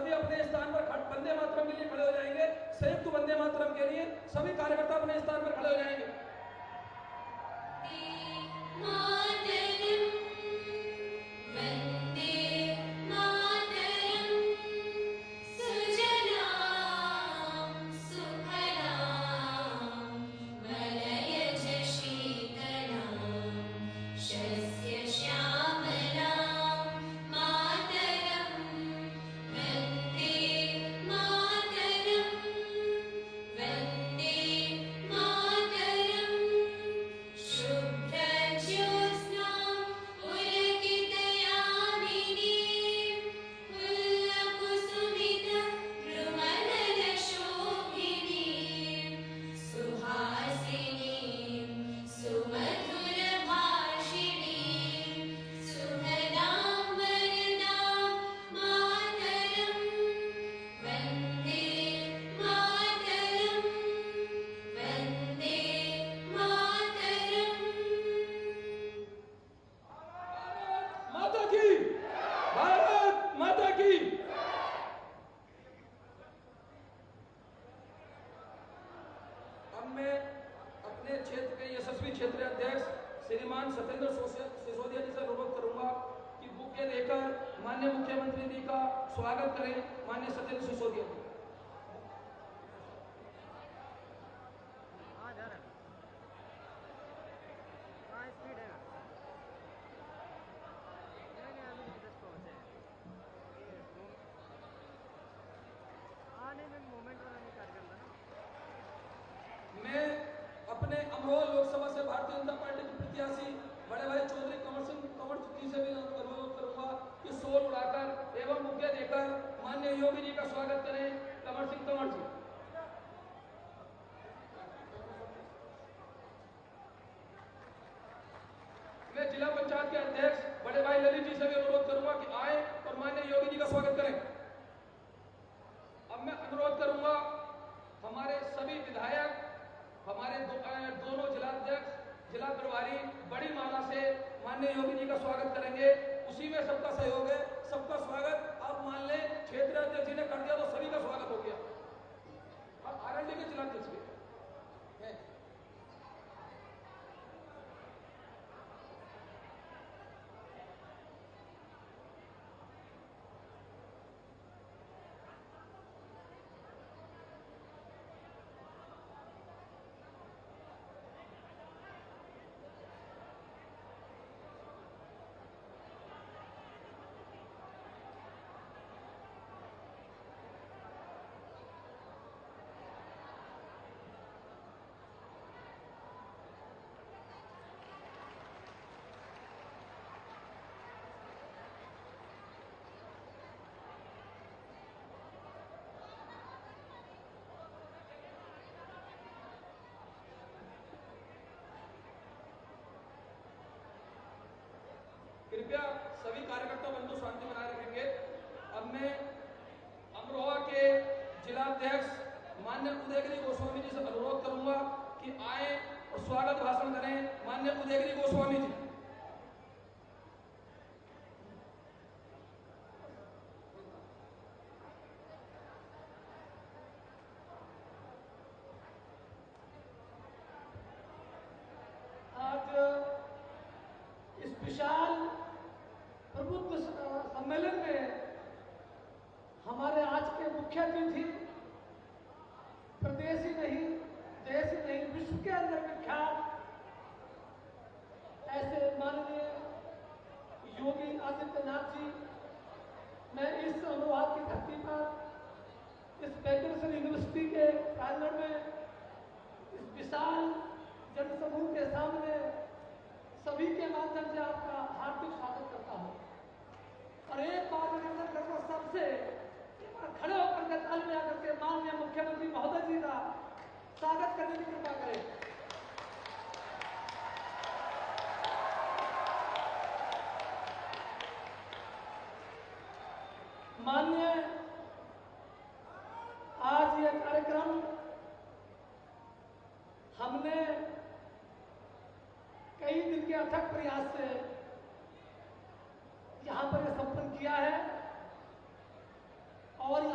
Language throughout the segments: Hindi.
सभी अपने स्थान पर वंदे मातरम के लिए खड़े हो जाएंगे। संयुक्त वंदे मातरम के लिए सभी कार्यकर्ता अपने स्थान पर खड़े हो जाएंगे। श्रीमान सत्येंद्र सिसोदिया जी से अनुरोध करूंगा कि बुके देकर माननीय मुख्यमंत्री जी का स्वागत करें। माननीय सत्येंद्र सिसोदिया जी। मैं अपने अमरोहा लोकसभा से भारतीय जनता पार्टी के प्रत्याशी बड़े भाई चौधरी कंवर जी से भी अनुरोध करूंगा कि शोर उड़ाकर एवं बुके देकर माननीय योगी जी का स्वागत करें। कंवर जी। मैं जिला पंचायत के अध्यक्ष बड़े भाई ललित जी से भी अनुरोध करूंगा कि आए और माननीय योगी जी का स्वागत करें। अब मैं अनुरोध करूंगा हमारे सभी विधायक, हमारे दोनों जिलाध्यक्ष, जिला प्रभारी बड़ी माला से माननीय योगी जी का स्वागत करेंगे। उसी में सबका सहयोग है, सबका स्वागत। आप मान लें क्षेत्र अध्यक्ष जी ने कर दिया तो सभी का स्वागत हो गया। अब आरएलडी के जिलाध्यक्ष भी है। कृपया सभी कार्यकर्ता बंधु शांति बनाए रखेंगे। अब मैं अमरोहा के जिलाध्यक्ष माननीय उदयगिरी गोस्वामी जी से अनुरोध करूंगा कि आए और स्वागत भाषण करें। माननीय उदयगिरी गोस्वामी जी। आज इस विशाल प्रबुद्ध सम्मेलन में हमारे आज के मुख्य अतिथि प्रदेश ही नहीं, देश ही नहीं, विश्व के अंदर विख्यात ऐसे माननीय योगी आदित्यनाथ जी। मैं इस अमरोहा की धरती पर इस वैज्ञानिक यूनिवर्सिटी के प्रांगण में इस विशाल जनसमूह के सामने सभी के माध्यम से आपका हार्दिक स्वागत करता हूं। और एक बार निवेदन करता सबसे खड़े होकर के ताली में आकर के माननीय मुख्यमंत्री महोदय जी का स्वागत करने की कृपा करें। माननीय आज ये कार्यक्रम हमने कई दिन के अथक प्रयास से यहाँ पर यह संपन्न किया है और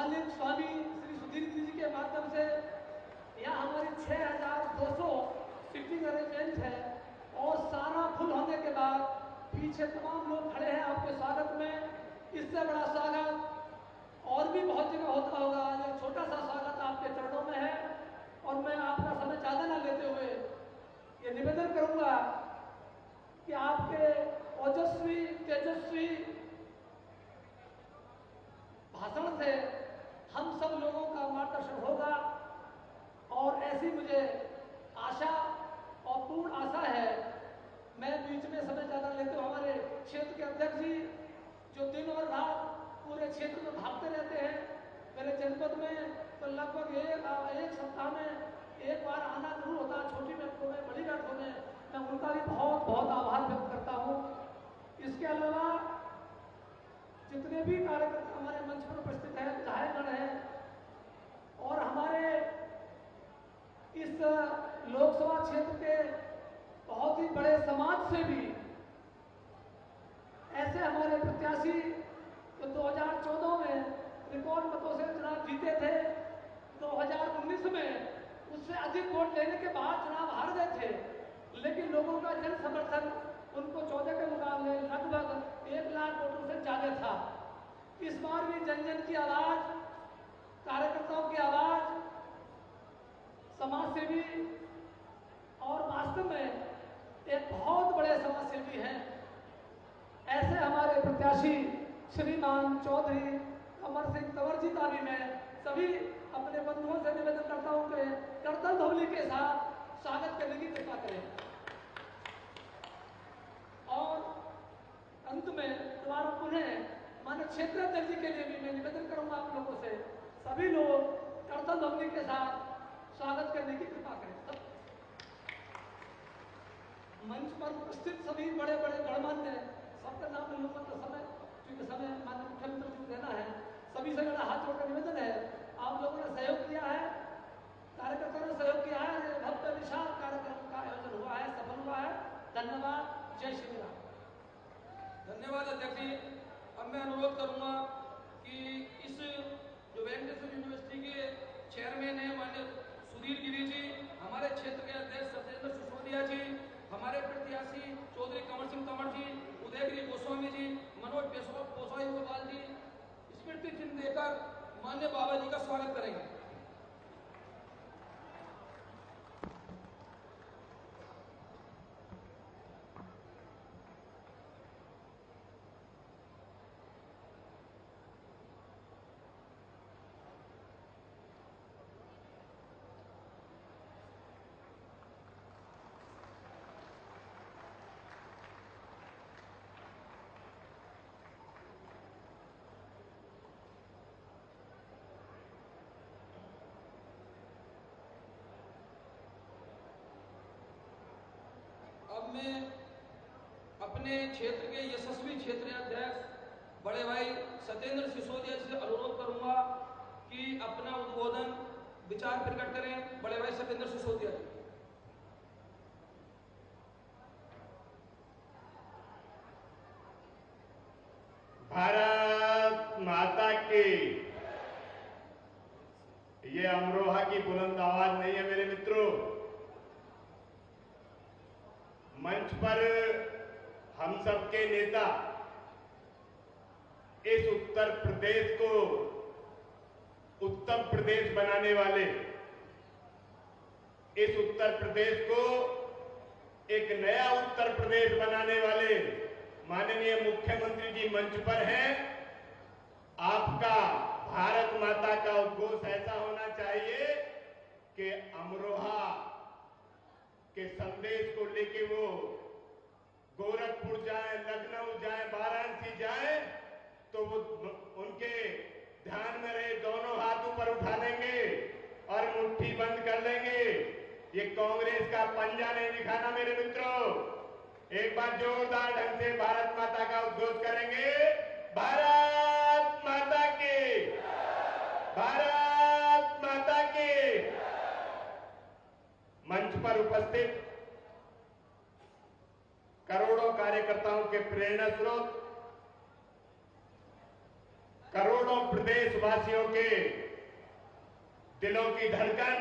मालिक स्वामी श्री सुधीर गिरी जी के माध्यम से यहाँ हमारी 6200 सीटिंग अरेंजमेंट है और सारा फुल होने के बाद पीछे तमाम लोग खड़े हैं आपके स्वागत में। इससे बड़ा स्वागत और भी बहुत जगह होता होगा, ये छोटा सा स्वागत आपके चरणों में है। और मैं आपका समय ज़्यादा ना लेते हुए ये निवेदन करूंगा कि आपके ओजस्वी तेजस्वी भाषण से हम सब लोगों का मार्गदर्शन होगा और ऐसी मुझे आशा और पूर्ण आशा है। मैं बीच में समय ज़्यादा लेते हुए हमारे क्षेत्र के अध्यक्ष जी जो दिन और रात पूरे क्षेत्र में भागते रहते हैं, मेरे जनपद में तो लगभग एक सप्ताह में एक बार आना जरूर होता है, छोटी बैठकों में बड़ी बैठकों में। मैं उनका भी बहुत बहुत आभार व्यक्त करता हूँ। इसके अलावा जितने भी कार्यकर्ता हमारे मंच पर उपस्थित हैं, विधायकगण हैं और हमारे इस लोकसभा क्षेत्र के बहुत ही बड़े समाज से भी ऐसे हमारे प्रत्याशी जो 2014 में रिकॉर्ड मतों से चुनाव जीते थे, 2019 में उससे अधिक वोट लेने के बाद चुनाव हार गए थे, लेकिन लोगों का जन समर्थन उनको 14 के मुकाबले लगभग 1 लाख वोटों से ज्यादा था। इस बार भी जन जन की आवाज, कार्यकर्ताओं की आवाज, समाजसेवी और वास्तव में एक बहुत बड़े समाजसेवी हैं ऐसे हमारे प्रत्याशी श्रीमान चौधरी अमर सिंह तंवर जी का भी मैं सभी अपने बंधुओं से निवेदन करता हूं कि करतल ध्वनि के साथ स्वागत करने की कृपा करें। और अंत में दोबारा पुनः माननीय क्षेत्र अध्यक्ष जी के लिए भी मैं निवेदन करूंगा आप लोगों से, सभी लोग करतल ध्वनि के साथ स्वागत करने की कृपा करें। मंच पर उपस्थित सभी बड़े बड़े गणमान्य, सबका नाम लूंगा तो समय क्योंकि समय माननीय मुख्यमंत्री जी देना है, सभी से मेरा हाथ जोड़कर निवेदन है, आप लोगों ने सहयोग किया है, कार्यकर्ताओं ने सहयोग किया है, भव्य विशाल कार्यक्रम का आयोजन हुआ है, सफल हुआ है। धन्यवाद। जय श्री राम। धन्यवाद अध्यक्ष जी। अब मैं अनुरोध करूंगा कि इस जो वेंकटेश्वर यूनिवर्सिटी के चेयरमैन है माननीय सुधीर गिरी जी, हमारे क्षेत्र के अध्यक्ष सत्येंद्र सिसोदिया जी, हमारे प्रत्याशी चौधरी कंवर सिंह तंवर जी, उदयगिरी गोस्वामी जी, मनोज पोसाई गोपाल जी स्मृति चिन्ह देकर माननीय बाबा जी का स्वागत करेंगे। अब मैं अपने क्षेत्र के यशस्वी क्षेत्रीय अध्यक्ष बड़े भाई सत्येंद्र सिसोदिया से अनुरोध करूंगा कि अपना उद्बोधन विचार प्रकट करें। बड़े भाई सत्येंद्र सिसोदिया जी। भारत माता की। ये अमरोहा की बुलंद आवाज नहीं है मेरे मित्रों। मंच पर हम सबके नेता इस उत्तर प्रदेश को उत्तम प्रदेश बनाने वाले, इस उत्तर प्रदेश को एक नया उत्तर प्रदेश बनाने वाले माननीय मुख्यमंत्री जी मंच पर हैं। आपका भारत माता का उद्घोष ऐसा होना चाहिए कि अमरोहा के संदेश को लेके वो गोरखपुर जाए, लखनऊ जाए, वाराणसी जाए तो वो उनके ध्यान में रहे, दोनों हाथ ऊपर उठा लेंगे और मुट्ठी बंद कर लेंगे। ये कांग्रेस का पंजा नहीं दिखाना मेरे मित्रों। एक बार जोरदार ढंग से भारत माता का उद्घोष करेंगे। भारत माता की, भारत माता की। मंच पर उपस्थित करोड़ों कार्यकर्ताओं के प्रेरणा स्रोत करोड़ों प्रदेशवासियों के दिलों की धड़कन,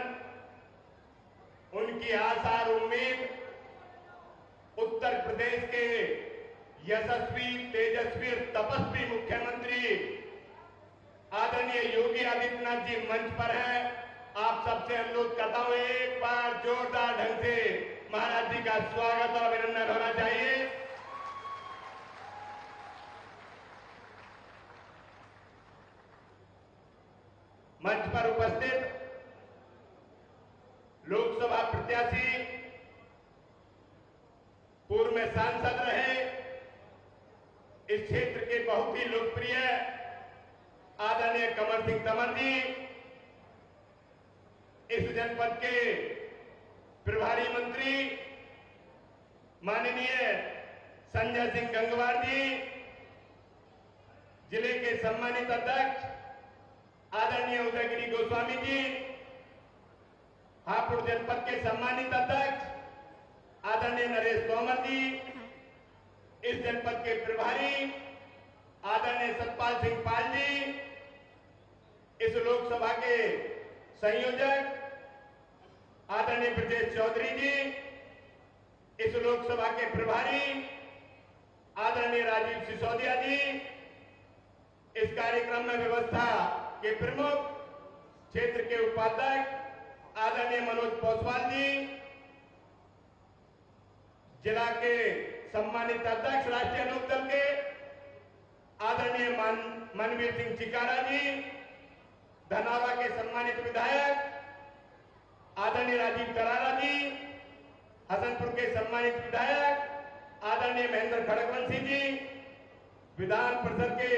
उनकी आशा और उम्मीद उत्तर प्रदेश के यशस्वी, तेजस्वी और तपस्वी मुख्यमंत्री आदरणीय योगी आदित्यनाथ जी मंच पर हैं। आप सबसे अनुरोध करता हूं, एक बार जोरदार ढंग से महाराज जी का स्वागत और अभिनंदन होना चाहिए। मंच पर उपस्थित लोकसभा प्रत्याशी, पूर्व में सांसद रहे, इस क्षेत्र के बहुत ही लोकप्रिय आदरणीय कमर सिंह तंवर जी, इस जनपद के प्रभारी मंत्री माननीय संजय सिंह गंगवार जी, जिले के सम्मानित अध्यक्ष आदरणीय उदयगिरी गोस्वामी जी, हापुड़ जनपद के सम्मानित अध्यक्ष आदरणीय नरेश तोमर जी, इस जनपद के प्रभारी आदरणीय सतपाल सिंह पाल जी, इस लोकसभा के संयोजक आदरणीय ब्रजेश चौधरी जी, इस लोकसभा के प्रभारी आदरणीय राजीव सिसोदिया जी, इस कार्यक्रम में व्यवस्था के प्रमुख क्षेत्र के उपाध्यक्ष आदरणीय मनोज पोसवाल जी, जिला के सम्मानित अध्यक्ष राष्ट्रीय लोकदल के आदरणीय मनवीर सिंह चिकारा जी, धनौरा के सम्मानित विधायक आदरणीय राजीव करारा जी, हसनपुर के सम्मानित विधायक आदरणीय महेंद्र खड़गवंशी जी, विधान परिषद के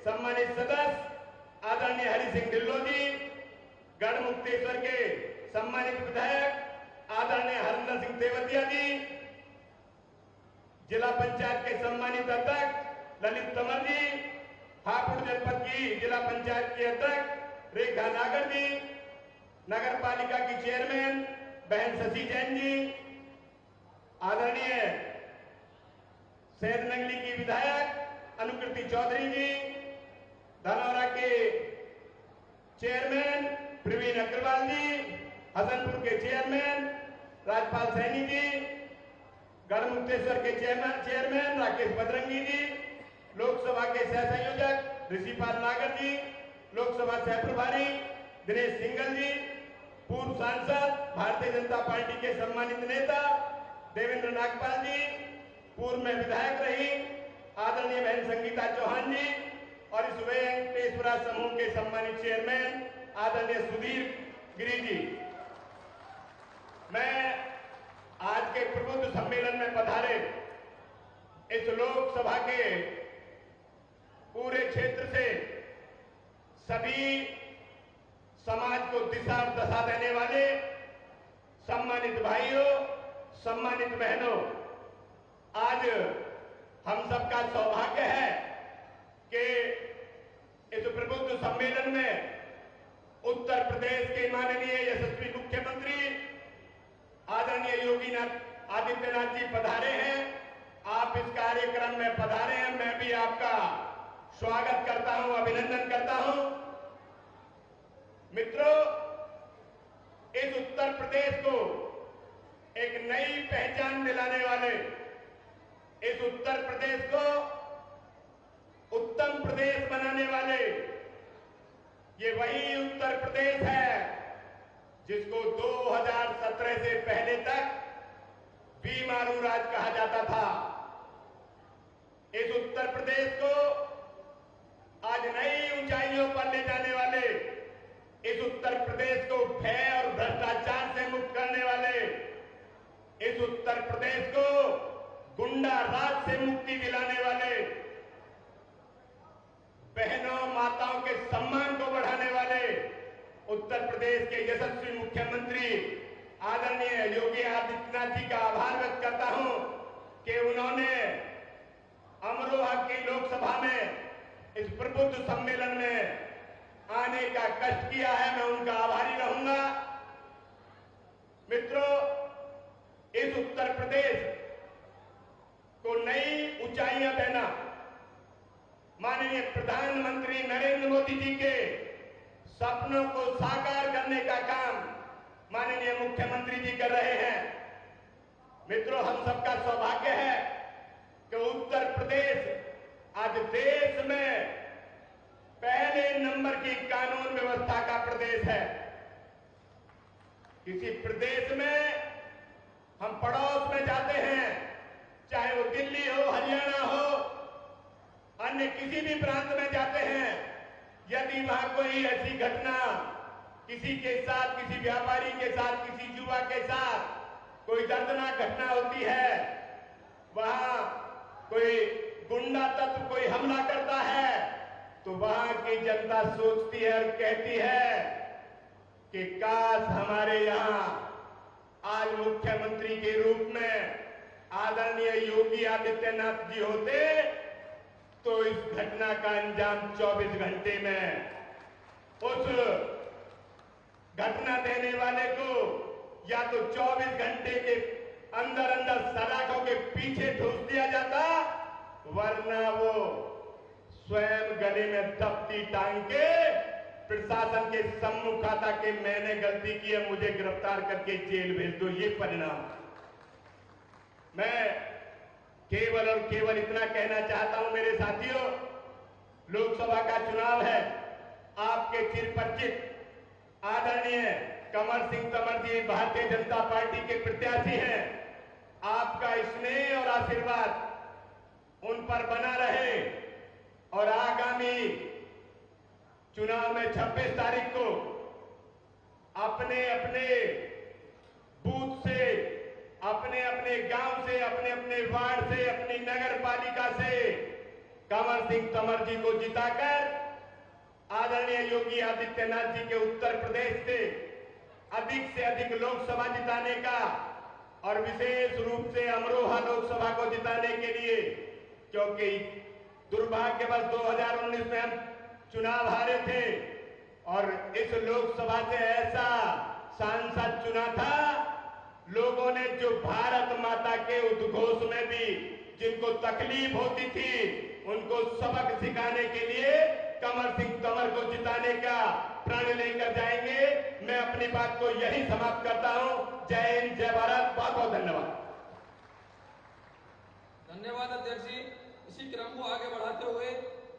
सम्मानित सदस्य आदरणीय हरि सिंह ढिल्लो जी, गढ़मुक्तेश्वर के सम्मानित विधायक आदरणीय हरिंदर सिंह तेवतिया जी, जिला पंचायत के सम्मानित अध्यक्ष ललित तंवर जी, हापुड़ जनपद की जिला पंचायत के अध्यक्ष रेखा नागर जी, नगर पालिका की चेयरमैन बहन शशि जैन जी, आदरणीय सैद नंगली की विधायक अनुकृति चौधरी जी, धनौरा के चेयरमैन प्रवीण अग्रवाल जी, हसनपुर के चेयरमैन राजपाल सैनी जी, गढ़मुक्तेश्वर के चेयरमैन राकेश बजरंगी जी, लोकसभा के सह संयोजक ऋषिपाल नागर जी, लोकसभा सह प्रभारी दिनेश सिंघल जी, पूर्व सांसद भारतीय जनता पार्टी के सम्मानित नेता देवेंद्र नागपाल जी, पूर्व में विधायक रही आदरणीय बहन संगीता चौहान जी, और इस वेंकटेश्वरा समूह के सम्मानित चेयरमैन आदरणीय सुधीर गिरी जी। मैं आज के प्रबुद्ध सम्मेलन में पधारे इस लोकसभा के पूरे क्षेत्र से सभी समाज को दिशा और दशा देने वाले सम्मानित भाइयों, सम्मानित बहनों, आज हम सबका सौभाग्य है कि इस प्रबुद्ध सम्मेलन में उत्तर प्रदेश के माननीय यशस्वी मुख्यमंत्री आदरणीय योगी आदित्यनाथ जी पधारे हैं। आप इस कार्यक्रम में पधारे हैं, मैं भी आपका स्वागत करता हूं, अभिनंदन करता हूं। मित्रों, इस उत्तर प्रदेश को एक नई पहचान दिलाने वाले, इस उत्तर प्रदेश को उत्तम प्रदेश बनाने वाले, ये वही उत्तर प्रदेश है जिसको 2017 से पहले तक बीमारू राज कहा जाता था। इस उत्तर प्रदेश को आज नई ऊंचाइयों पर ले जाने वाले, इस उत्तर प्रदेश को भय और भ्रष्टाचार से मुक्त करने वाले, इस उत्तर प्रदेश को गुंडा राज से मुक्ति दिलाने वाले, बहनों माताओं के सम्मान को बढ़ाने वाले उत्तर प्रदेश के यशस्वी मुख्यमंत्री आदरणीय योगी आदित्यनाथ जी का आभार व्यक्त करता हूं कि उन्होंने अमरोहा की लोकसभा में इस प्रबुद्ध सम्मेलन में आने का कष्ट किया है। मैं उनका आभारी रहूंगा। मित्रों, इस उत्तर प्रदेश को नई ऊंचाइयां देना, माननीय प्रधानमंत्री नरेंद्र मोदी जी के सपनों को साकार करने का काम माननीय मुख्यमंत्री जी कर रहे हैं। मित्रों, हम सबका सौभाग्य है कि उत्तर प्रदेश आज देश में पहले नंबर की कानून व्यवस्था का प्रदेश है। किसी प्रदेश में हम पड़ोस में जाते हैं, चाहे वो दिल्ली हो, हरियाणा हो, अन्य किसी भी प्रांत में जाते हैं, यदि वहां कोई ऐसी घटना किसी के साथ, किसी व्यापारी के साथ, किसी युवा के साथ कोई दर्दनाक घटना होती है, वहां कोई गुंडा तत्व कोई हमला करता है, तो वहां की जनता सोचती है और कहती है कि काश हमारे यहां आज मुख्यमंत्री के रूप में आदरणीय योगी आदित्यनाथ जी होते तो इस घटना का अंजाम 24 घंटे में उस घटना देने वाले को या तो 24 घंटे के अंदर अंदर सलाखों के पीछे ठूस दिया जाता, वरना वो स्वयं गले में दफ्ती टांग के प्रशासन के सम्मुख आता कि मैंने गलती की है, मुझे गिरफ्तार करके जेल भेज दो। ये परिणाम। मैं केवल और केवल इतना कहना चाहता हूं मेरे साथियों, लोकसभा का चुनाव है। आपके चिरपरिचित आदरणीय कमर सिंह तंवर जी भारतीय जनता पार्टी के प्रत्याशी हैं। आपका स्नेह और आशीर्वाद उन पर बना रहे और आगामी चुनाव में 26 तारीख को अपने अपने बूथ से, अपने अपने गांव से, अपने अपने वार्ड से, अपनी नगर पालिका से कमर सिंह तंवर जी को जिताकर आदरणीय योगी आदित्यनाथ जी के उत्तर प्रदेश से अधिक लोकसभा जिताने का और विशेष रूप से अमरोहा लोकसभा को जिताने के लिए, क्योंकि दुर्भाग्यवश 2019 में हम चुनाव हारे थे और इस लोकसभा से ऐसा सांसद चुना था, लोगों ने जो भारत माता के उद्घोष में भी जिनको तकलीफ होती थी उनको सबक सिखाने के लिए कमर सिंह तंवर को जिताने का प्रण लेकर जाएंगे। मैं अपनी बात को यही समाप्त करता हूं। जय हिंद, जय भारत। बहुत बहुत धन्यवाद। धन्यवाद अध्यक्ष जी। इसी क्रम को आगे बढ़ाते हुए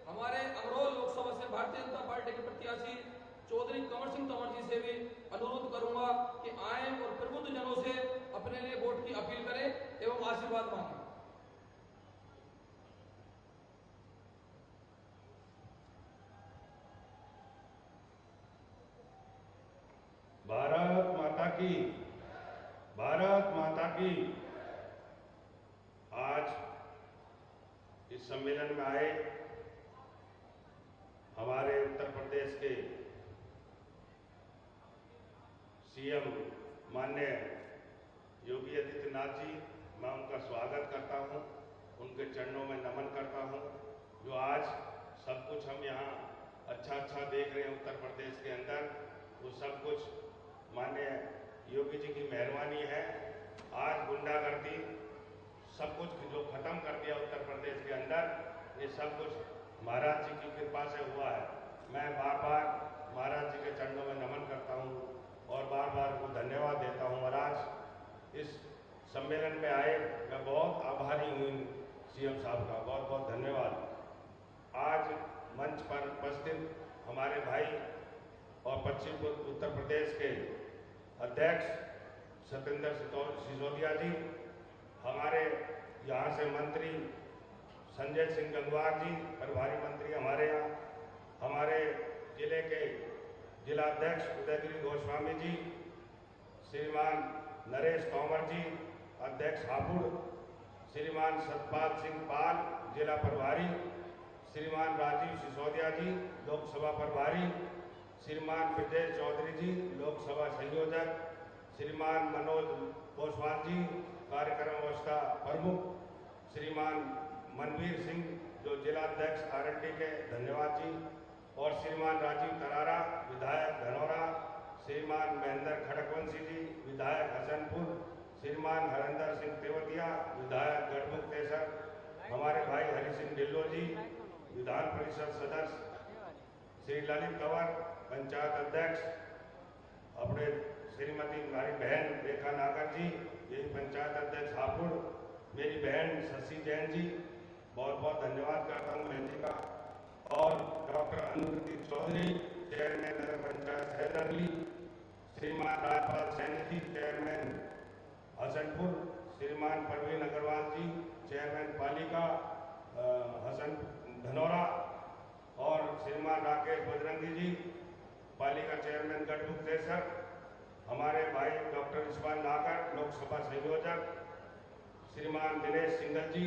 हमारे अमरोह लोकसभा से भारतीय जनता पार्टी के प्रत्याशी चौधरी कंवर सिंह तंवर जी से भी अनुरोध करूंगा कि आए और प्रबुद्ध जनों से अपने लिए वोट की अपील करें एवं आशीर्वाद मांगें। भारत माता की, भारत माता की। आज इस सम्मेलन में आए हमारे उत्तर प्रदेश के सीएम माननीय योगी आदित्यनाथ जी, मैं उनका स्वागत करता हूं, उनके चरणों में नमन करता हूं। जो आज सब कुछ हम यहाँ अच्छा देख रहे हैं उत्तर प्रदेश के अंदर, वो सब कुछ माननीय योगी जी की मेहरबानी है। आज गुंडागर्दी सब कुछ जो खत्म कर दिया उत्तर प्रदेश के अंदर, ये सब कुछ महाराज जी की कृपा से हुआ है। मैं बार बार महाराज जी के चरणों में नमन करता हूँ और बार बार उनको धन्यवाद देता हूँ। और आज इस सम्मेलन में आए, मैं बहुत आभारी हूँ इन सीएम साहब का, बहुत बहुत धन्यवाद। आज मंच पर उपस्थित हमारे भाई और पश्चिम उत्तर प्रदेश के अध्यक्ष सत्येंद्र सिसोदिया जी, हमारे यहाँ से मंत्री संजय सिंह गंगवार जी, प्रभारी मंत्री हमारे यहाँ, हमारे जिले के जिलाध्यक्ष उदयगिरी गोस्वामी जी, श्रीमान नरेश तोमर जी, अध्यक्ष हापुड़, श्रीमान सतपाल सिंह पाल, जिला प्रभारी, श्रीमान राजीव सिसोदिया जी, लोकसभा प्रभारी, श्रीमान विजय चौधरी जी, लोकसभा संयोजक, श्रीमान मनोज पोसवाल जी, कार्यक्रम व्यवस्था प्रमुख, श्रीमान मनवीर सिंह जो जिलाध्यक्ष आरएलडी के, धन्यवाद जी, और श्रीमान राजीव तरारा, विधायक धनौरा, श्रीमान महेंद्र खड़कवंशी जी, विधायक हसनपुर, श्रीमान हरिंदर सिंह तेवतिया, विधायक गढ़मुक्तेश्वर, हमारे भाई हरि सिंह ढिल्लो जी, विधान परिषद सदस्य श्री ललित कंवर, पंचायत अध्यक्ष अपने श्रीमती हमारी बहन रेखा नागर जी, यही पंचायत अध्यक्ष हापुड़, मेरी बहन शशि जैन जी, बहुत बहुत धन्यवाद करता हूँ बहन जी का। और डॉक्टर अनुकृति चौधरी, चेयरमैन नगर पंचायत हैदरली, श्रीमान राजपाल सैनी जी, चेयरमैन हसनपुर, श्रीमान परवीन अग्रवाल जी, चेयरमैन पालिका हसन धनौरा, और श्रीमान राकेश बजरंगी जी, पालिका चेयरमैन गढ़मुक्तेश्वर, हमारे भाई डॉक्टर इस्माइल नागर, लोकसभा संयोजक, श्रीमान दिनेश सिंघल जी,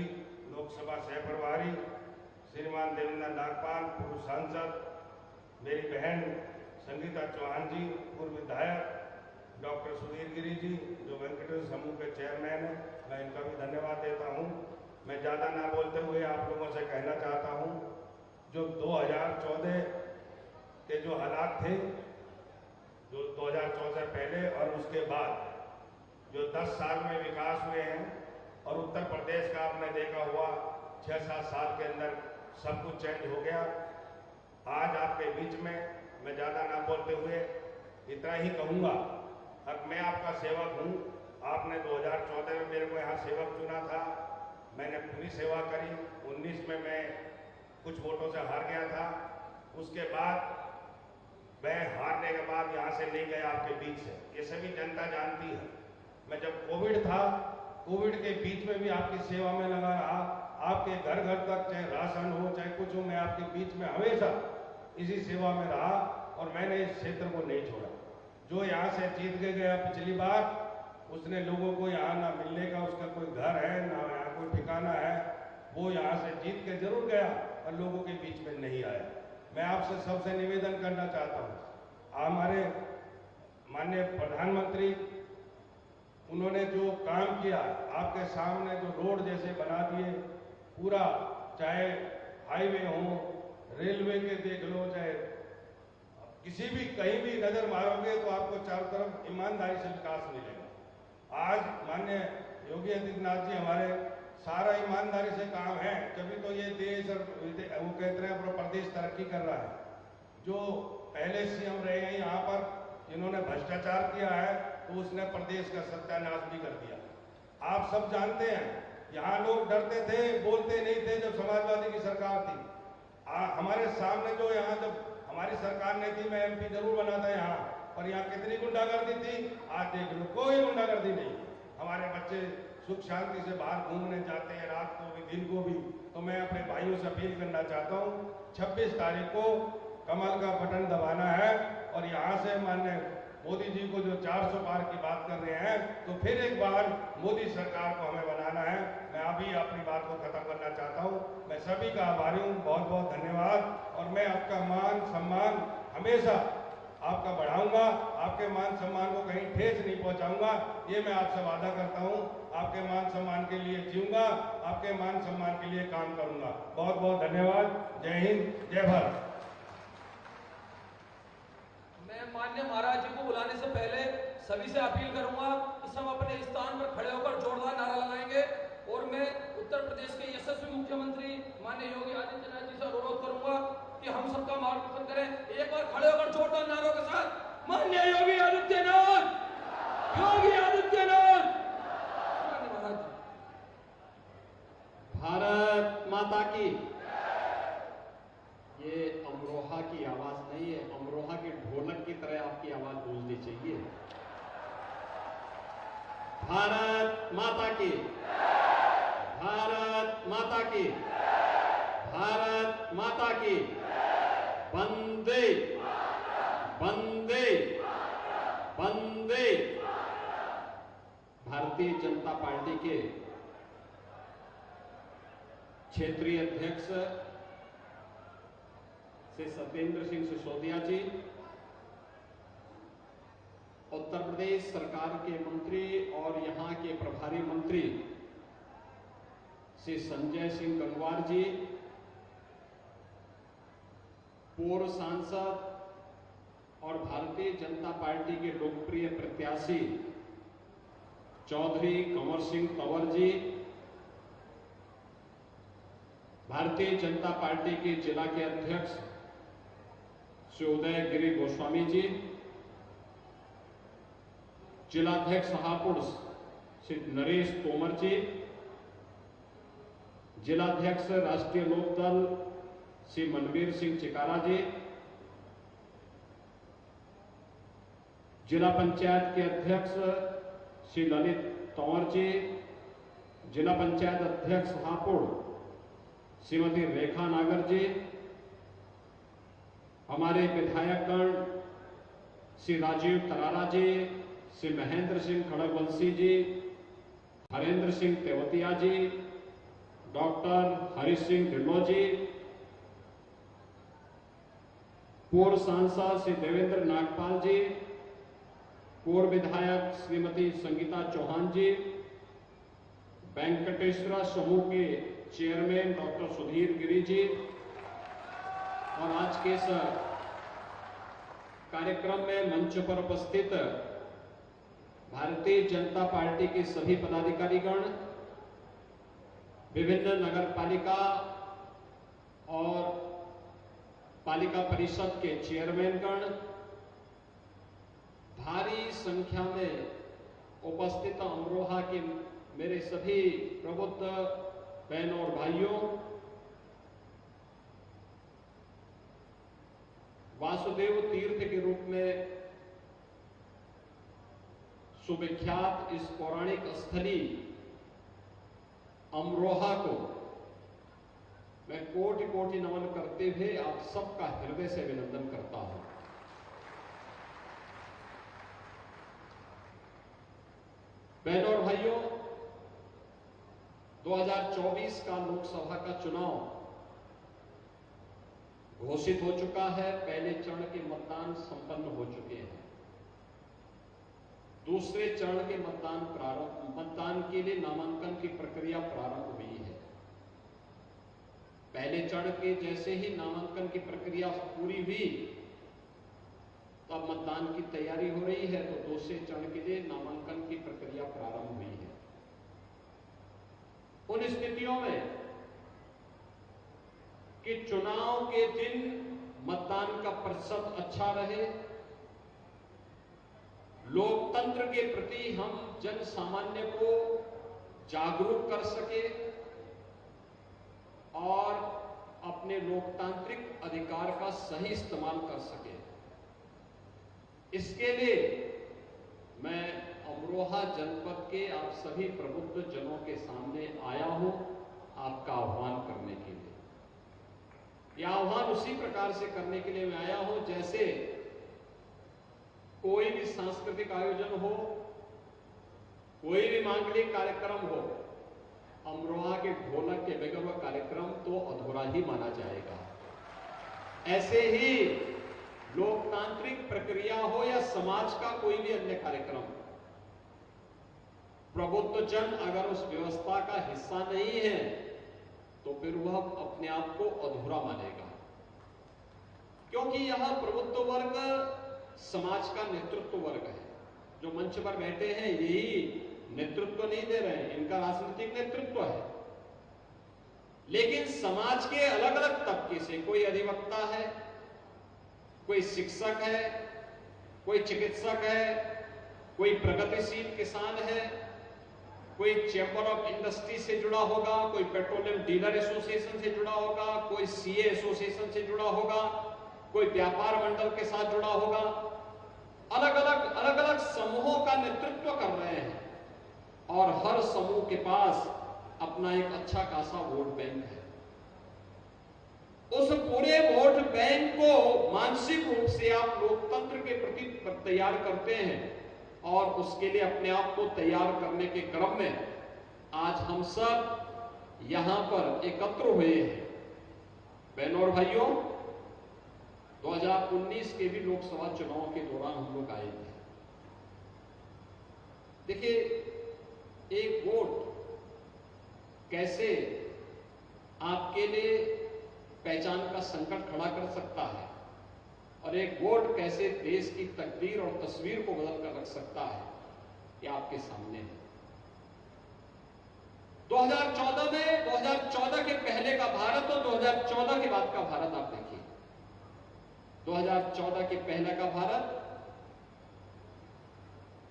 लोकसभा सह प्रभारी, श्रीमान देवेंद्र नागपाल, पूर्व सांसद, मेरी बहन संगीता चौहान जी, पूर्व विधायक, डॉक्टर सुधीर गिरी जी जो वेंकटेश्वर समूह के चेयरमैन हैं, मैं इनका भी धन्यवाद देता हूं। मैं ज़्यादा ना बोलते हुए आप लोगों से कहना चाहता हूं, जो 2014 के जो हालात थे, जो 2014 से पहले और उसके बाद जो 10 साल में विकास हुए हैं, और उत्तर प्रदेश का आपने देखा हुआ 6-7 साल के अंदर सब कुछ चेंज हो गया। आज आपके बीच में मैं ज़्यादा ना बोलते हुए इतना ही कहूँगा, अब मैं आपका सेवक हूँ। आपने 2014 में मेरे को यहाँ सेवक चुना था, मैंने पूरी सेवा करी। 19 में मैं कुछ वोटों से हार गया था, उसके बाद मैं हारने के बाद यहाँ से नहीं गया आपके बीच से, ये सभी जनता जानती है। मैं जब कोविड था, कोविड के बीच में भी आपकी सेवा में लगा रहा, आपके घर घर तक चाहे राशन हो चाहे कुछ हो, मैं आपके बीच में हमेशा इसी सेवा में रहा, और मैंने इस क्षेत्र को नहीं छोड़ा। जो यहाँ से जीत के गया पिछली बार, उसने लोगों को यहाँ ना मिलने का उसका कोई घर है ना यहाँ कोई ठिकाना है, वो यहाँ से जीत के जरूर गया और लोगों के बीच में नहीं आया। मैं आपसे सबसे निवेदन करना चाहता हूँ, हमारे माननीय प्रधानमंत्री, उन्होंने जो काम किया, आपके सामने जो रोड जैसे बना दिए, पूरा चाहे हाईवे हो, रेलवे के देख लो, चाहे किसी भी कहीं भी नजर मारोगे तो आपको चारों तरफ ईमानदारी से विकास मिलेगा। आज माननीय योगी आदित्यनाथ जी हमारे सारा ईमानदारी से काम है, तभी तो ये देश और वो कहते हैं पूरा प्रदेश तरक्की कर रहा है। जो पहले सीएम रहे हैं यहाँ पर, जिन्होंने भ्रष्टाचार किया है, तो उसने प्रदेश का सत्यानाश भी कर दिया। आप सब जानते हैं, यहाँ लोग डरते थे, बोलते नहीं थे जब समाजवादी की सरकार थी। हमारे सामने जो यहाँ जब हमारी सरकार नहीं थी, मैं एमपी जरूर बना था यहाँ, पर यहाँ कितनी गुंडागर्दी थी, आज देख लो कोई गुंडागर्दी नहीं। हमारे बच्चे सुख शांति से बाहर घूमने जाते हैं, रात को भी दिन को भी। तो मैं अपने भाइयों से अपील करना चाहता हूँ, 26 तारीख को कमल का बटन दबाना है, और यहाँ से माननीय मोदी जी को जो 400 पार की बात कर रहे हैं, तो फिर एक बार मोदी सरकार को हमें बनाना है। मैं अभी अपनी बात को खत्म करना चाहता हूँ। मैं सभी का आभारी हूँ, बहुत बहुत धन्यवाद। और मैं आपका मान सम्मान हमेशा आपका बढ़ाऊंगा, आपके मान सम्मान को कहीं ठेस नहीं पहुंचाऊंगा, ये मैं आपसे वादा करता हूं। आपके मान सम्मान के लिए जीऊंगा, आपके मान सम्मान के लिए काम करूंगा। बहुत बहुत धन्यवाद। जय हिंद, जय भारत। मैं माननीय महाराज जी को बुलाने से पहले सभी से अपील करूंगा कि सब अपने स्थान पर खड़े होकर जोरदार नारा लगाएंगे, और मैं उत्तर प्रदेश के यशस्वी मुख्यमंत्री माननीय योगी आदित्यनाथ जी से अनुरोध करूंगा कि हम सबका मार्गदर्शन करें। एक बार खड़े होकर जोरदार नारों के साथ, माननीय योगी आदित्यनाथ, योगी आदित्यनाथ। महाराज जी, भारत माता की। ये अमरोहा की आवाज नहीं है, अमरोहा के ढोलक की तरह आपकी आवाज गूंजनी चाहिए। भारत माता की, भारत माता की, भारत माता की। वंदे वंदे वंदे। भारतीय जनता पार्टी के क्षेत्रीय अध्यक्ष श्री सत्येंद्र सिंह सिसोदिया जी, उत्तर प्रदेश सरकार के मंत्री और यहां के प्रभारी मंत्री श्री संजय सिंह गंगवार जी, पूर्व सांसद और भारतीय जनता पार्टी के लोकप्रिय प्रत्याशी चौधरी कंवर सिंह तंवर जी, भारतीय जनता पार्टी के जिला के अध्यक्ष श्री उदयगिरी गोस्वामी जी, जिलाध्यक्ष हापुड़ श्री नरेश तोमर जी, जिलाध्यक्ष राष्ट्रीय लोकदल श्री मनवीर सिंह चिकारा जी, जिला पंचायत के अध्यक्ष श्री ललित तंवर जी, जिला पंचायत अध्यक्ष हापुड़ श्रीमती रेखा नागर जी, हमारे विधायकगण श्री राजीव तरारा जी, श्री महेंद्र सिंह खड़गवंशी जी, हरेंद्र सिंह तेवतिया जी, डॉक्टर हरीश सिंह ढिल्लों जी, पूर्व सांसद श्री देवेंद्र नागपाल जी, पूर्व विधायक श्रीमती संगीता चौहान जी, वेंकटेश्वरा समूह के चेयरमैन डॉक्टर सुधीर गिरी जी, और आज के इस कार्यक्रम में मंच पर उपस्थित भारतीय जनता पार्टी के सभी पदाधिकारीगण, विभिन्न नगर पालिका और पालिका परिषद के चेयरमैनगण, भारी संख्या में उपस्थित अमरोहा के मेरे सभी प्रबुद्ध बहनों और भाइयों, वासुदेव तीर्थ के रूप में सुविख्यात इस पौराणिक स्थली अमरोहा को मैं कोटि कोटि नमन करते हुए आप सबका हृदय से अभिनंदन करता हूं। बहनों और भाइयों, 2024 का लोकसभा का चुनाव घोषित हो चुका है। पहले चरण के मतदान संपन्न हो चुके हैं। दूसरे चरण के मतदान के लिए नामांकन की प्रक्रिया प्रारंभ हुई है। पहले चरण के जैसे ही नामांकन की प्रक्रिया पूरी हुई, तब मतदान की तैयारी हो रही है, तो दूसरे चरण के लिए नामांकन की प्रक्रिया प्रारंभ हुई है। उन स्थितियों में कि चुनाव के दिन मतदान का प्रतिशत अच्छा रहे, लोकतंत्र के प्रति हम जन सामान्य को जागरूक कर सके और अपने लोकतांत्रिक अधिकार का सही इस्तेमाल कर सके, इसके लिए मैं अमरोहा जनपद के आप सभी प्रबुद्ध जनों के सामने आया हूं आपका आह्वान करने के लिए। यह आह्वान उसी प्रकार से करने के लिए मैं आया हूं जैसे कोई भी सांस्कृतिक आयोजन हो, कोई भी मांगलिक कार्यक्रम हो, अमरोहा के ढोलक के बगैर वह कार्यक्रम तो अधूरा ही माना जाएगा। ऐसे ही लोकतांत्रिक प्रक्रिया हो या समाज का कोई भी अन्य कार्यक्रम, प्रबुद्ध जन अगर उस व्यवस्था का हिस्सा नहीं है तो फिर वह अपने आप को अधूरा मानेगा, क्योंकि यह प्रबुद्ध वर्ग समाज का नेतृत्व वर्ग है। जो मंच पर बैठे हैं यही नेतृत्व नहीं दे रहे हैं, इनका राजनीतिक नेतृत्व है, लेकिन समाज के अलग अलग तबके से कोई अधिवक्ता है, कोई शिक्षक है, कोई चिकित्सक है, कोई प्रगतिशील किसान है, कोई चैंबर ऑफ इंडस्ट्री से जुड़ा होगा, कोई पेट्रोलियम डीलर एसोसिएशन से जुड़ा होगा, कोई सीए एसोसिएशन से जुड़ा होगा, कोई व्यापार मंडल के साथ जुड़ा होगा। अलग अलग समूहों का नेतृत्व कर रहे हैं और हर समूह के पास अपना एक अच्छा खासा वोट बैंक है। उस पूरे वोट बैंक को मानसिक रूप से आप लोकतंत्र के प्रति तैयार करते हैं और उसके लिए अपने आप को तैयार करने के क्रम में आज हम सब यहां पर एकत्र हुए हैं। बहनों और भाइयों, 2019 के भी लोकसभा चुनाव के दौरान हम लोग आए थे। देखिए, एक वोट कैसे आपके लिए पहचान का संकट खड़ा कर सकता है और एक वोट कैसे देश की तकदीर और तस्वीर को बदल कर रख सकता है, ये आपके सामने है। 2014 में 2014 के पहले का भारत और 2014 के बाद का भारत आप देखिए। 2014 के पहले का भारत,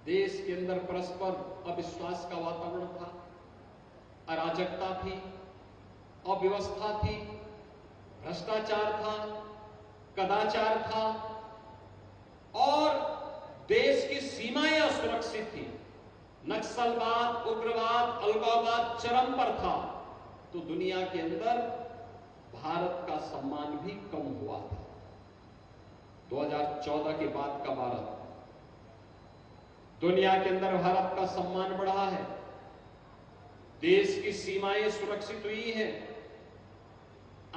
देश के अंदर परस्पर अविश्वास का वातावरण था, अराजकता थी, अव्यवस्था थी, भ्रष्टाचार था, कदाचार था और देश की सीमाएं असुरक्षित थी। नक्सलवाद, उग्रवाद, अलगाववाद चरम पर था। तो दुनिया के अंदर भारत का सम्मान भी कम हुआ था। 2014 के बाद का भारत, दुनिया के अंदर भारत का सम्मान बढ़ा है, देश की सीमाएं सुरक्षित हुई हैं,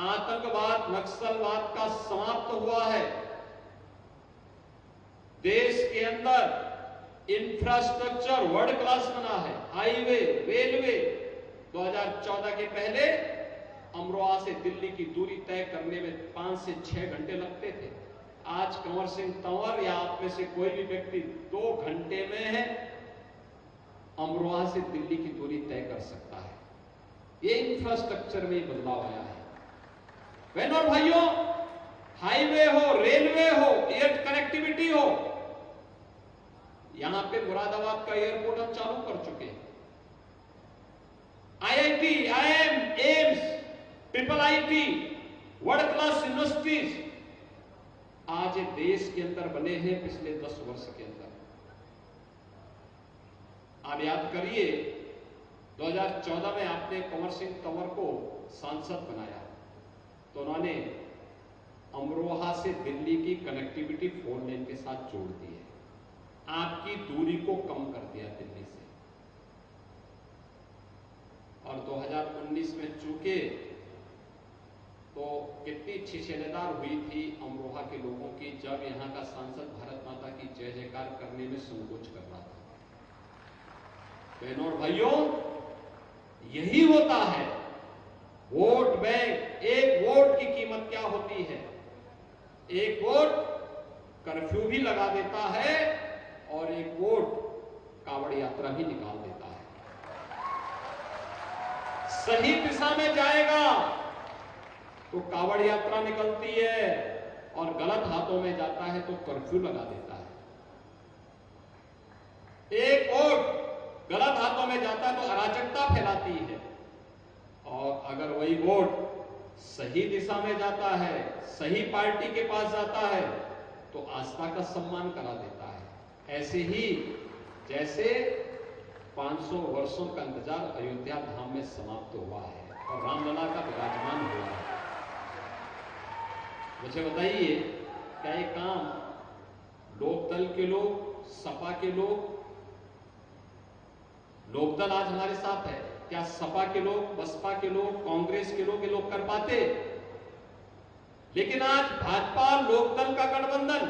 आतंकवाद, नक्सलवाद का समाप्त हुआ है, देश के अंदर इंफ्रास्ट्रक्चर वर्ल्ड क्लास बना है, हाईवे, रेलवे। 2014 के पहले अमरोहा से दिल्ली की दूरी तय करने में 5 से 6 घंटे लगते थे। आज कंवर सिंह तंवर या आप में से कोई भी व्यक्ति 2 घंटे में है अमरोहा से दिल्ली की दूरी तय कर सकता है। ये इंफ्रास्ट्रक्चर में बदलाव आया है। बहनों और भाइयों, हाईवे हो, रेलवे हो, एयर कनेक्टिविटी हो, यहां पे मुरादाबाद का एयरपोर्ट हम चालू कर चुके हैं। IIT, IIM, AIIMS, IIIT, world class universities आज देश के अंदर बने हैं पिछले 10 वर्ष के अंदर। आप याद करिए 2014 में आपने कंवर सिंह तंवर को सांसद बनाया तो उन्होंने अमरोहा से दिल्ली की कनेक्टिविटी 4 लेन के साथ जोड़ दी है, आपकी दूरी को कम कर दिया दिल्ली से। और 2019 में चूंकि तो कितनी अच्छी सेनेदार हुई थी अमरोहा के लोगों की जब यहां का सांसद भारत माता की जय जयकार करने में संकोच कर रहा था। बहनों और भाइयों, यही होता है वोट बैंक। एक वोट की कीमत क्या होती है? एक वोट कर्फ्यू भी लगा देता है और एक वोट कांवड़ यात्रा भी निकाल देता है। सही दिशा में जाएगा तो कांवड़ यात्रा निकलती है और गलत हाथों में जाता है तो कर्फ्यू लगा देता है। एक वोट गलत हाथों में जाता है तो अराजकता फैलाती है और अगर वही वोट सही दिशा में जाता है, सही पार्टी के पास जाता है तो आस्था का सम्मान करा देता है। ऐसे ही जैसे 500 वर्षों का इंतजार अयोध्या धाम में समाप्त हुआ है और रामलला का विराजमान हुआ है। मुझे बताइए, क्या ये काम लोकदल के लोग, सपा के लोग, लोकदल आज हमारे साथ है, क्या सपा के लोग, बसपा के लोग, कांग्रेस के लोग ये लोग कर पाते? लेकिन आज भाजपा लोकदल का गठबंधन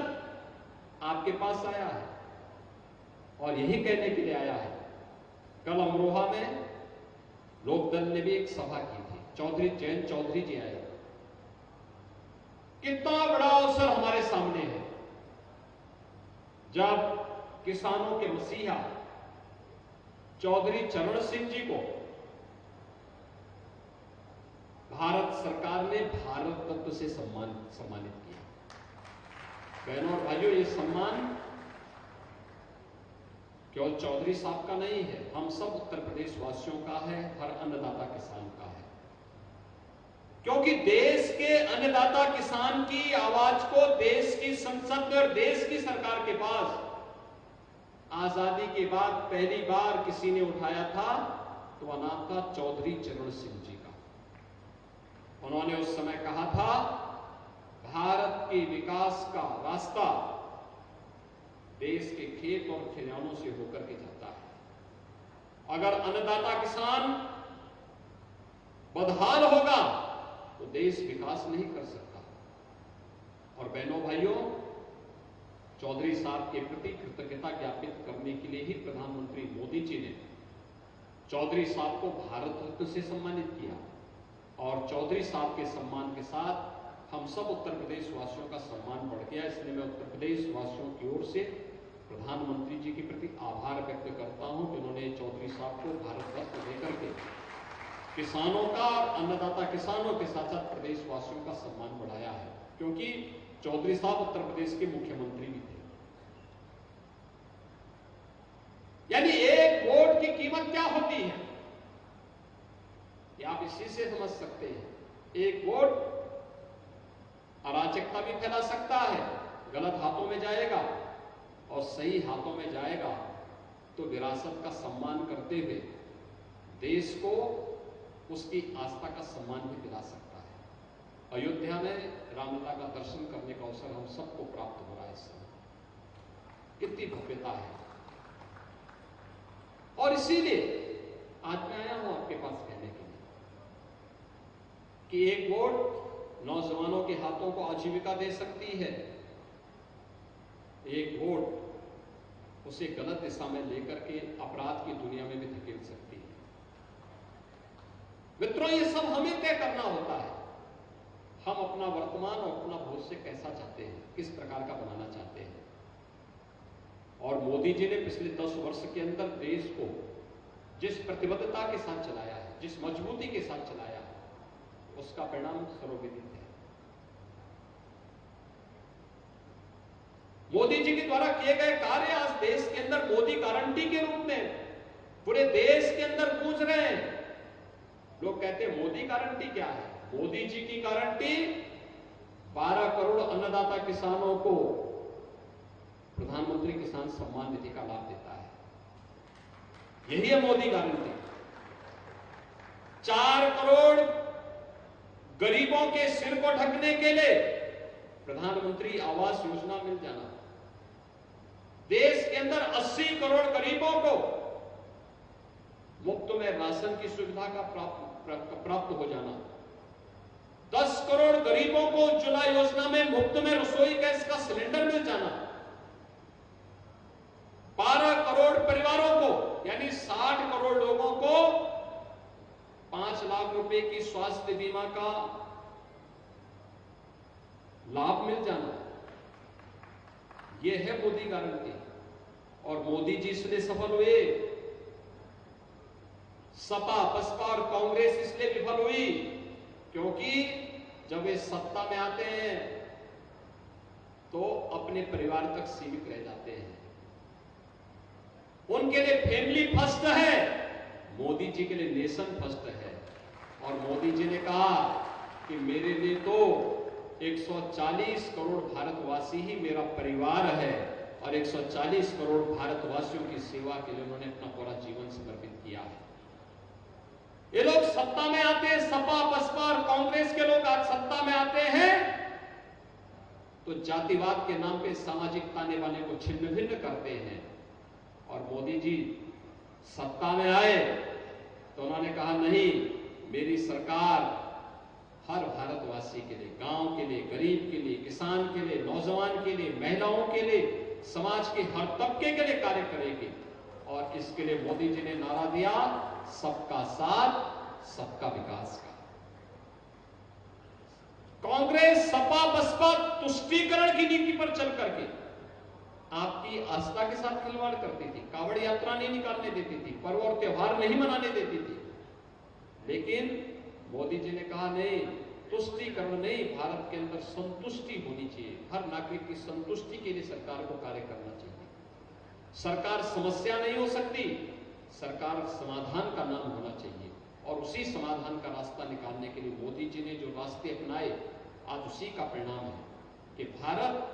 आपके पास आया है और यही कहने के लिए आया है। कल अमरोहा में लोकदल ने भी एक सभा की थी, चौधरी जयंत चौधरी जी आए। कितना बड़ा अवसर हमारे सामने है जब किसानों के मसीहा चौधरी चरण सिंह जी को भारत सरकार ने भारत रत्न से सम्मानित किया। बहनों और भाइयों, ये सम्मान केवल चौधरी साहब का नहीं है, हम सब उत्तर प्रदेश वासियों का है, हर अन्नदाता किसान का है। क्योंकि देश के अन्नदाता किसान की आवाज को देश की संसद में और देश की सरकार के पास आजादी के बाद पहली बार किसी ने उठाया था तो वह नाम था चौधरी चरण सिंह जी का। उन्होंने उस समय कहा था, भारत के विकास का रास्ता देश के खेत और खलिहानों से होकर के जाता है। अगर अन्नदाता किसान बदहाल होगा तो देश विकास नहीं कर सकता। और बहनों भाइयों, चौधरी साहब के प्रति कृतज्ञता ज्ञापित करने के लिए ही प्रधानमंत्री मोदी जी ने चौधरी साहब को भारत रत्न से सम्मानित किया और चौधरी साहब के सम्मान के साथ हम सब उत्तर प्रदेश वासियों का सम्मान बढ़ गया। इसलिए मैं उत्तर प्रदेश वासियों की ओर से प्रधानमंत्री जी के प्रति आभार व्यक्त करता हूं कि उन्होंने चौधरी साहब को भारत रत्न देकर के किसानों का और अन्नदाता किसानों के साथ साथ प्रदेशवासियों का सम्मान बढ़ाया है, क्योंकि चौधरी साहब उत्तर प्रदेश के मुख्यमंत्री भी थे। यानी एक वोट की कीमत क्या होती है ये आप इसी से समझ सकते हैं। एक वोट अराजकता भी फैला सकता है, गलत हाथों में जाएगा, और सही हाथों में जाएगा तो विरासत का सम्मान करते हुए देश को उसकी आस्था का सम्मान भी दिला सकता है। अयोध्या में रामलला का दर्शन करने का अवसर हम सबको प्राप्त हो रहा है इस समय, कितनी भव्यता है। और इसीलिए आज मैं आया हूं आपके पास कहने के लिए कि एक वोट नौजवानों के हाथों को आजीविका दे सकती है, एक वोट उसे गलत दिशा में लेकर के अपराध की दुनिया में भी धकेल सकती है। मित्रों, ये सब हमें तय करना होता है। हम अपना वर्तमान और अपना भविष्य कैसा चाहते हैं, किस प्रकार का बनाना चाहते हैं। और मोदी जी ने पिछले 10 वर्ष के अंदर देश को जिस प्रतिबद्धता के साथ चलाया है, जिस मजबूती के साथ चलाया है, उसका परिणाम सर्वविदित है। मोदी जी के द्वारा किए गए कार्य आज देश के अंदर मोदी गारंटी के रूप में पूरे देश के अंदर गूंज रहे हैं। लोग कहते हैं मोदी गारंटी क्या है? मोदी जी की गारंटी 12 करोड़ अन्नदाता किसानों को प्रधानमंत्री किसान सम्मान निधि का लाभ देता है। यही है मोदी गारंटी। 4 करोड़ गरीबों के सिर को ढकने के लिए प्रधानमंत्री आवास योजना मिल जाना, देश के अंदर 80 करोड़ गरीबों को मुफ्त में राशन की सुविधा का प्राप्त हो जाना, 10 करोड़ गरीबों को उज्ज्वला योजना में मुफ्त में रसोई गैस का सिलेंडर मिल जाना, 12 करोड़ परिवारों को यानी 60 करोड़ लोगों को 5 लाख रुपए की स्वास्थ्य बीमा का लाभ मिल जाना, यह है मोदी गारंटी। और मोदी जी इसलिए सफल हुए, सपा बसपा और कांग्रेस इसलिए विफल हुई क्योंकि जब वे सत्ता में आते हैं तो अपने परिवार तक सीमित रह जाते हैं। उनके लिए फैमिली फर्स्ट है, मोदी जी के लिए नेशन फर्स्ट है। और मोदी जी ने कहा कि मेरे लिए तो 140 करोड़ भारतवासी ही मेरा परिवार है, और 140 करोड़ भारतवासियों की सेवा के लिए उन्होंने अपना पूरा जीवन समर्पित किया है। ये लोग सत्ता में आते हैं, सपा बसपा और कांग्रेस के लोग आज सत्ता में आते हैं तो जातिवाद के नाम पे सामाजिक ताने बाने को छिन्न भिन्न करते हैं। और मोदी जी सत्ता में आए तो उन्होंने कहा नहीं, मेरी सरकार हर भारतवासी के लिए, गांव के लिए, गरीब के लिए, किसान के लिए, नौजवान के लिए, महिलाओं के लिए, समाज के हर तबके के लिए कार्य करेगी। और इसके लिए मोदी जी ने नारा दिया, सबका साथ सबका विकास का। कांग्रेस सपा बसपा तुष्टीकरण की नीति पर चल करके आपकी आस्था के साथ खिलवाड़ करती थी, कावड़ यात्रा नहीं निकालने देती थी, पर्व और त्योहार नहीं मनाने देती थी। लेकिन मोदी जी ने कहा नहीं, तुष्टीकरण नहीं, भारत के अंदर संतुष्टि होनी चाहिए, हर नागरिक की संतुष्टि के लिए सरकार को कार्य करना चाहिए। सरकार समस्या नहीं हो सकती, सरकार समाधान का नाम होना चाहिए। और उसी समाधान का रास्ता निकालने के लिए मोदी जी ने जो रास्ते अपनाए, आज उसी का परिणाम है कि भारत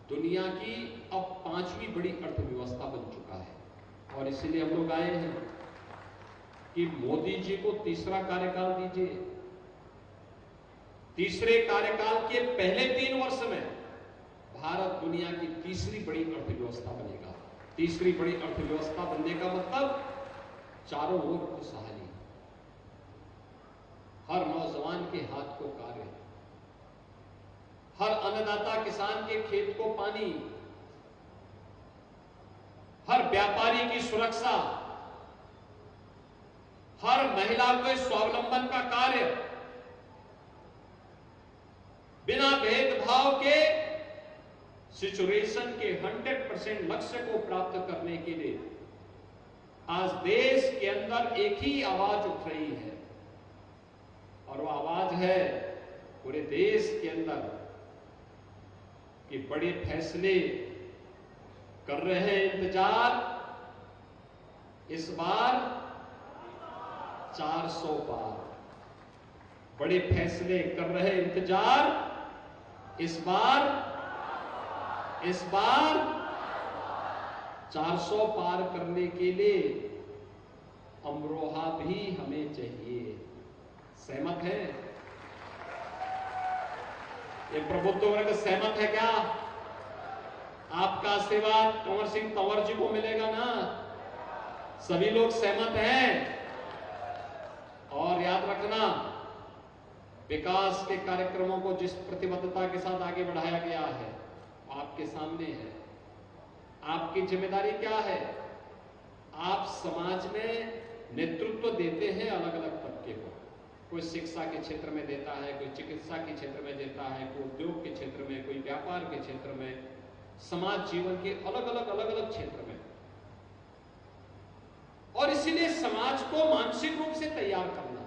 दुनिया की अब 5वीं बड़ी अर्थव्यवस्था बन चुका है। और इसीलिए हम लोग आए हैं कि मोदी जी को तीसरा कार्यकाल दीजिए। तीसरे कार्यकाल के पहले 3 वर्ष में भारत दुनिया की तीसरी बड़ी अर्थव्यवस्था बनेगा। तीसरी बड़ी अर्थव्यवस्था बनने का मतलब चारों ओर खुशहाली, हर नौजवान के हाथ को कार्य, हर अन्नदाता किसान के खेत को पानी, हर व्यापारी की सुरक्षा, हर महिला के स्वावलंबन का कार्य, बिना भेदभाव के सिचुएशन के 100% लक्ष्य को प्राप्त करने के लिए आज देश के अंदर एक ही आवाज उठ रही है, और वो आवाज है पूरे देश के अंदर कि बड़े फैसले कर रहे हैं इंतजार, इस बार 400 पार। बड़े फैसले कर रहे इंतजार, इस बार 400 पार करने के लिए अमरोहा भी हमें चाहिए। सहमत है? ये प्रबुद्ध वर्ग सहमत है क्या? आपका आशीर्वाद कंवर सिंह तंवर जी को मिलेगा ना? सभी लोग सहमत हैं? और याद रखना, विकास के कार्यक्रमों को जिस प्रतिबद्धता के साथ आगे बढ़ाया गया है आपके सामने है। आपकी जिम्मेदारी क्या है? आप समाज में नेतृत्व देते हैं अलग अलग तबके को। कोई शिक्षा के क्षेत्र में देता है, कोई चिकित्सा के क्षेत्र में देता है, कोई उद्योग के क्षेत्र में, कोई व्यापार के क्षेत्र में, समाज जीवन के अलग अलग क्षेत्र में। और इसीलिए समाज को मानसिक रूप से तैयार करना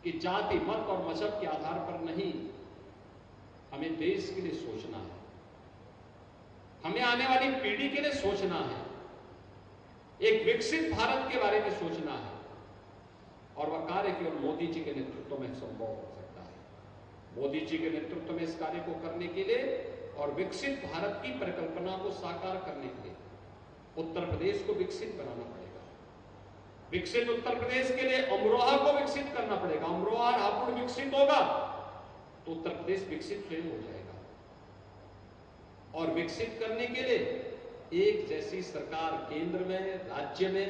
कि जाति, मत और मजहब के आधार पर नहीं, हमें देश के लिए सोचना है, हमें आने वाली पीढ़ी के लिए सोचना है, एक विकसित भारत के बारे में सोचना है। और वह कार्य केवल मोदी जी के नेतृत्व में संभव हो सकता है। मोदी जी के नेतृत्व में इस कार्य को करने के लिए और विकसित भारत की परिकल्पना को साकार करने के लिए उत्तर प्रदेश को विकसित बनाना पड़ेगा। विकसित उत्तर प्रदेश के लिए अमरोहा को विकसित करना पड़ेगा। अमरोहा और हापुड़ विकसित होगा तो उत्तर प्रदेश विकसित स्वयं हो जाएगा। और विकसित करने के लिए एक जैसी सरकार केंद्र में, राज्य में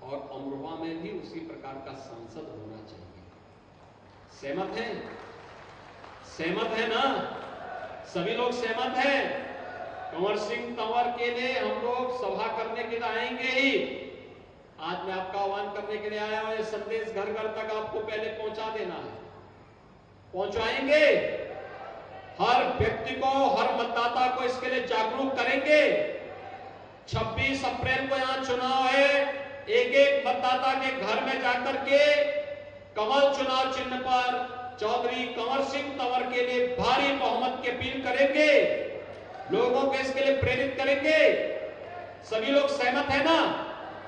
और अमरोहा में भी उसी प्रकार का सांसद होना चाहिए। सहमत हैं? सहमत है ना? सभी लोग सहमत हैं? कंवर सिंह तंवर के लिए हम लोग सभा करने के लिए आएंगे ही। आज मैं आपका आह्वान करने के लिए आया हूं। संदेश घर घर तक आपको पहले पहुंचा देना है। पहुंचाएंगे? हर व्यक्ति को, हर मतदाता को इसके लिए जागरूक करेंगे। 26 अप्रैल को यहां चुनाव है। एक एक मतदाता के घर में जाकर के कमल चुनाव चिन्ह पर चौधरी कंवर सिंह तंवर के लिए भारी बहुमत की अपील करेंगे। लोगों को इसके लिए प्रेरित करेंगे। सभी लोग सहमत है ना?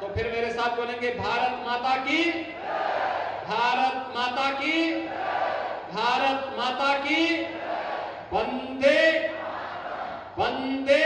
तो फिर मेरे साथ बोलेंगे, भारत माता की, भारत माता की, भारत माता की, वंदे वंदे